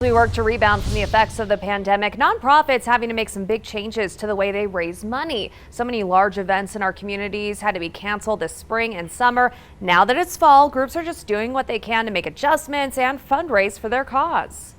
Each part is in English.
We work to rebound from the effects of the pandemic. Nonprofits having to make some big changes to the way they raise money. So many large events in our communities had to be canceled this spring and summer. Now that it's fall, groups are just doing what they can to make adjustments and fundraise for their cause.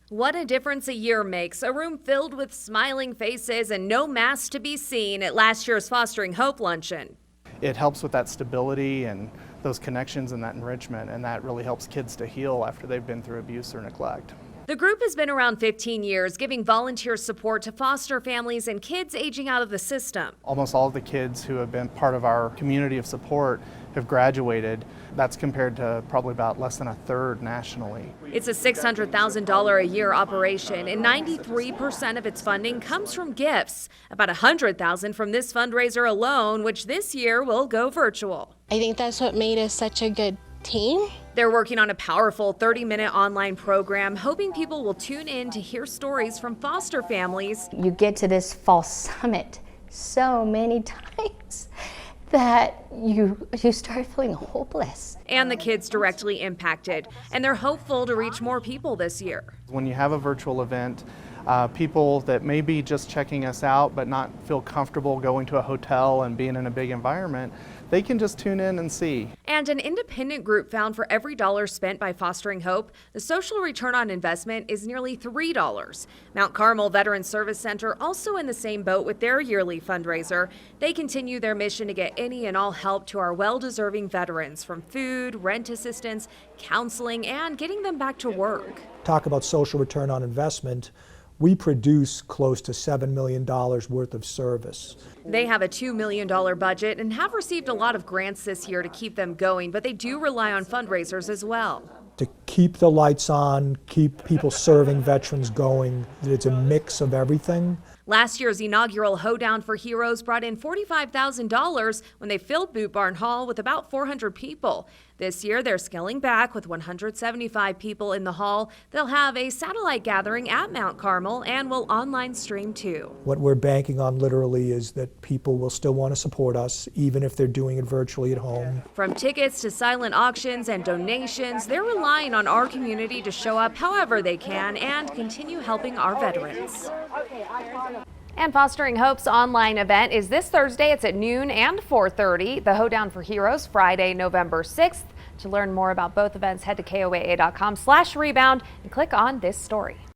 What a difference a year makes. A room filled with smiling faces and no masks to be seen at last year's Fostering Hope Luncheon. It helps with that stability and those connections and that enrichment, and that really helps kids to heal after they've been through abuse or neglect. The group has been around 15 years, giving volunteer support to foster families and kids aging out of the system. Almost all of the kids who have been part of our community of support have graduated. That's compared to probably about less than a third nationally. It's a $600,000 a year operation, and 93% of its funding comes from gifts. About $100,000 from this fundraiser alone, which this year will go virtual. I think that's what made us such a good team. They're working on a powerful 30-minute online program, hoping people will tune in to hear stories from foster families. You get to this fall summit so many times that you start feeling hopeless. And the kids directly impacted, and they're hopeful to reach more people this year. When you have a virtual event, people that may be just checking us out but not feel comfortable going to a hotel and being in a big environment, they can just tune in and see. And an independent group found for every dollar spent by Fostering Hope, the social return on investment is nearly $3. Mount Carmel Veterans Service Center also in the same boat with their yearly fundraiser. They continue their mission to get any and all help to our well-deserving veterans, from food, rent assistance, counseling, and getting them back to work. Talk about social return on investment. We produce close to $7 million worth of service. They have a $2 million budget and have received a lot of grants this year to keep them going, but they do rely on fundraisers as well. To keep the lights on, keep people serving veterans going, it's a mix of everything. Last year's inaugural Hoedown for Heroes brought in $45,000 when they filled Boot Barn Hall with about 400 people. This year, they're scaling back with 175 people in the hall. They'll have a satellite gathering at Mount Carmel and will online stream too. What we're banking on literally is that people will still want to support us, even if they're doing it virtually at home. From tickets to silent auctions and donations, they're relying on our community to show up however they can and continue helping our veterans. And Fostering Hope's online event is this Thursday. It's at noon and 4:30. The Hoedown for Heroes, Friday, November 6th. To learn more about both events, head to KOAA.com/rebound and click on this story.